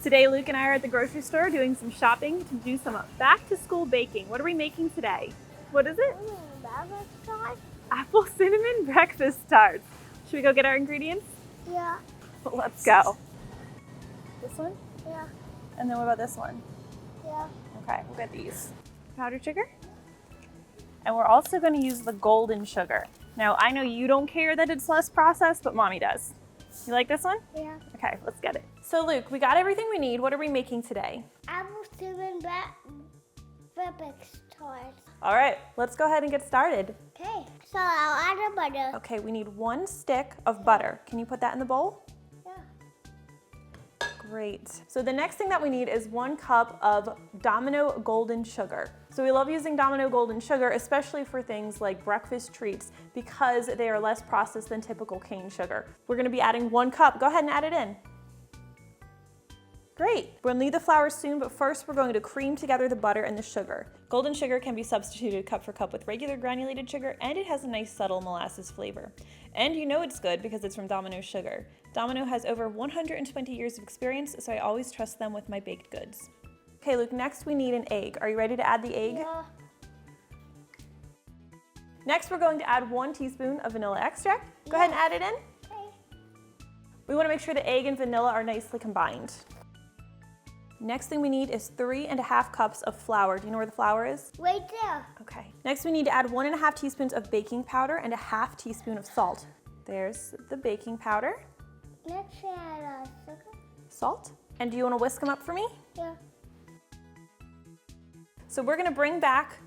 Today, Luke and I are at the grocery store doing some shopping to do some back to school baking. What are we making today? What is it? Apple cinnamon breakfast tarts. Should we go get our ingredients? Yeah. Well, let's go. This one? Yeah. And then what about this one? Yeah. Okay, we'll get these. Powdered sugar. And we're also going to use the golden sugar. Now, I know you don't care that it's less processed, but Mommy does. You like this one? Yeah. Okay, let's get it. So Luke, we got everything we need. What are we making today? Apple cinnamon breakfast tarts. All right, let's go ahead and get started. Okay. So I'll add the butter. Okay, we need 1 stick of butter. Can you put that in the bowl? Yeah. Great. So the next thing that we need is 1 cup of Domino golden sugar. So we love using Domino golden sugar, especially for things like breakfast treats, because they are less processed than typical cane sugar. We're gonna be adding 1 cup. Go ahead and add it in. Great. We're gonna need the flour soon, but first we're going to cream together the butter and the sugar. Golden sugar can be substituted cup for cup with regular granulated sugar, and it has a nice subtle molasses flavor. And you know it's good because it's from Domino Sugar. Domino has over 120 years of experience, so I always trust them with my baked goods. Okay, Luke, next we need an egg. Are you ready to add the egg? Yeah. Next, we're going to add 1 teaspoon of vanilla extract. Go ahead and add it in. Okay. We wanna make sure the egg and vanilla are nicely combined. Next thing we need is 3½ cups of flour. Do you know where the flour is? Right there. Okay. Next we need to add 1½ teaspoons of baking powder and ½ teaspoon of salt. There's the baking powder. Next add sugar. Salt. And do you want to whisk them up for me? Yeah. So we're gonna bring back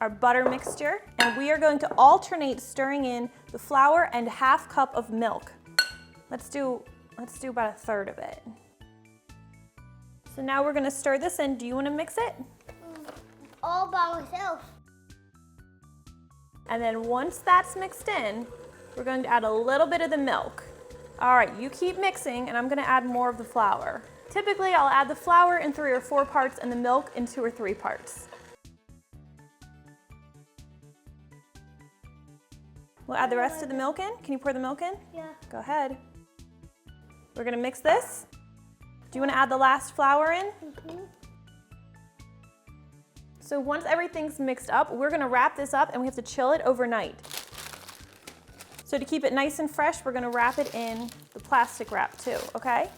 our butter mixture, and we are going to alternate stirring in the flour and ½ cup of milk. Let's do about 1/3 of it. So now we're gonna stir this in. Do you wanna mix it? All by myself. And then once that's mixed in, we're going to add a little bit of the milk. All right, you keep mixing, and I'm gonna add more of the flour. Typically, I'll add the flour in 3 or 4 parts and the milk in 2 or 3 parts. We'll add the rest of the milk in. Can you pour the milk in? Yeah. Go ahead. We're gonna mix this. Do you wanna add the last flour in? Mm-hmm. So once everything's mixed up, we're gonna wrap this up and we have to chill it overnight. So to keep it nice and fresh, we're gonna wrap it in the plastic wrap too, okay?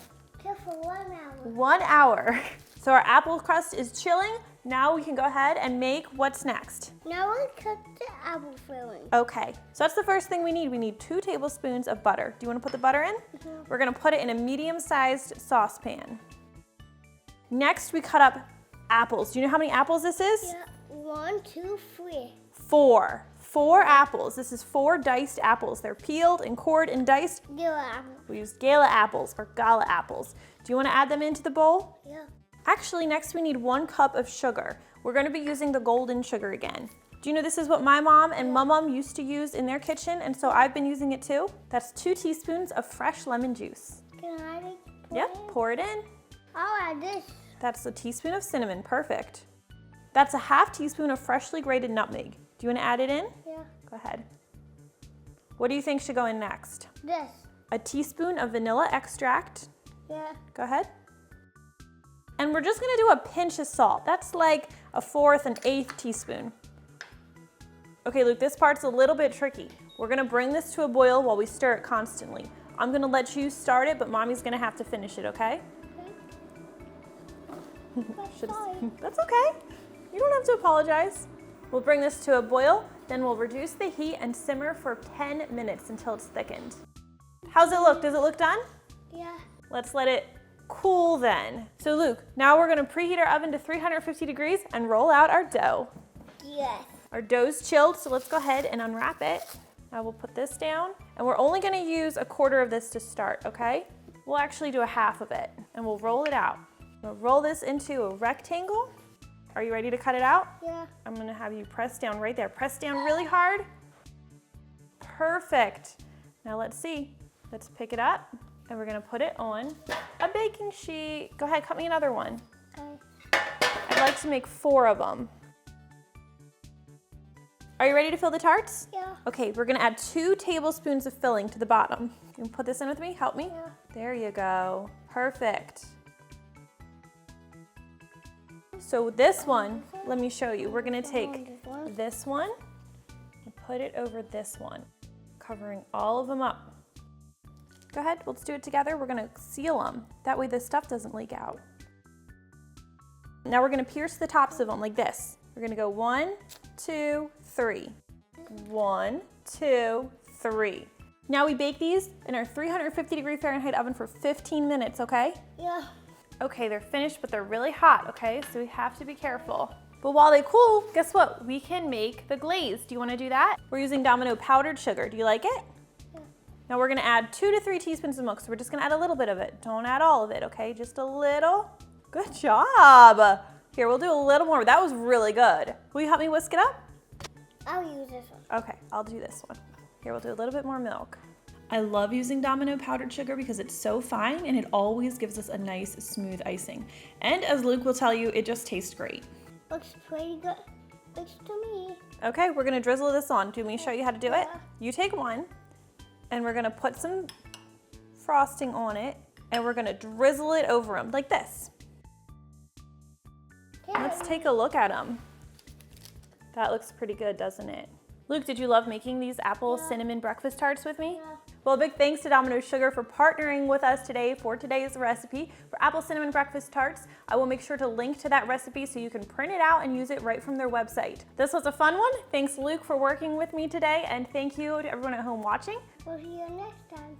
Chill for 1 hour. 1 hour. So our apple crust is chilling. Now we can go ahead and make what's next. Now we cook the apple filling. Okay, so that's the first thing we need. We need 2 tablespoons of butter. Do you wanna put the butter in? Mm-hmm. We're gonna put it in a medium-sized saucepan. Next, we cut up apples. Do you know how many apples this is? Yeah. 1, 2, 3. 4. 4 apples. This is 4 diced apples. They're peeled and cored and diced. Give apple. We used gala apples or gala apples. Do you wanna add them into the bowl? Yeah. Actually, next we need 1 cup of sugar. We're gonna be using the golden sugar again. Do you know this is what my mom and mom used to use in their kitchen, and so I've been using it too? That's 2 teaspoons of fresh lemon juice. Can I Yep, pour it in. I'll add this. That's a teaspoon of cinnamon, perfect. That's a ½ teaspoon of freshly grated nutmeg. Do you wanna add it in? Yeah. Go ahead. What do you think should go in next? This. A teaspoon of vanilla extract. Yeah. Go ahead. And we're just gonna do a pinch of salt. That's like a 1/4 and 1/8 teaspoon. Okay, Luke, this part's a little bit tricky. We're gonna bring this to a boil while we stir it constantly. I'm gonna let you start it, but Mommy's gonna have to finish it, okay? Sorry. That's okay. You don't have to apologize. We'll bring this to a boil, then we'll reduce the heat and simmer for 10 minutes until it's thickened. How's it look? Does it look done? Yeah. Let's let it cool then. So Luke, now we're gonna preheat our oven to 350 degrees and roll out our dough. Yes. Our dough's chilled, so let's go ahead and unwrap it. Now we'll put this down, and we're only gonna use 1/4 of this to start, okay? We'll actually do a ½ of it, and we'll roll it out. We'll roll this into a rectangle. Are you ready to cut it out? Yeah. I'm gonna have you press down right there. Press down really hard. Perfect. Now let's see. Let's pick it up, and we're gonna put it on a baking sheet. Go ahead, cut me another one. Okay. I'd like to make 4 of them. Are you ready to fill the tarts? Yeah. Okay, we're gonna add 2 tablespoons of filling to the bottom. You can put this in with me, help me? Yeah. There you go, perfect. So this one, let me show you. We're gonna take this one and put it over this one, covering all of them up. Go ahead, let's do it together. We're gonna seal them. That way the stuff doesn't leak out. Now we're gonna pierce the tops of them like this. We're gonna go 1, 2, 3. 1, 2, 3. Now we bake these in our 350-degree Fahrenheit oven for 15 minutes, okay? Yeah. Okay, they're finished, but they're really hot, okay? So we have to be careful. But while they cool, guess what? We can make the glaze. Do you wanna do that? We're using Domino powdered sugar. Do you like it? Yeah. Now we're gonna add 2 to 3 teaspoons of milk. So we're just gonna add a little bit of it. Don't add all of it, okay? Just a little. Good job. Here, we'll do a little more. That was really good. Will you help me whisk it up? I'll use this one. Okay, I'll do this one. Here, we'll do a little bit more milk. I love using Domino powdered sugar because it's so fine and it always gives us a nice smooth icing. And as Luke will tell you, it just tastes great. Looks pretty good. Looks to me. Okay, we're gonna drizzle this on. Do you want me to show you how to do it? You take one and we're gonna put some frosting on it and we're gonna drizzle it over them like this. Let's take a look at them. That looks pretty good, doesn't it? Luke, did you love making these apple cinnamon breakfast tarts with me? Yeah. Well, big thanks to Domino Sugar for partnering with us today for today's recipe for apple cinnamon breakfast tarts. I will make sure to link to that recipe so you can print it out and use it right from their website. This was a fun one. Thanks, Luke, for working with me today, and thank you to everyone at home watching. We'll see you next time.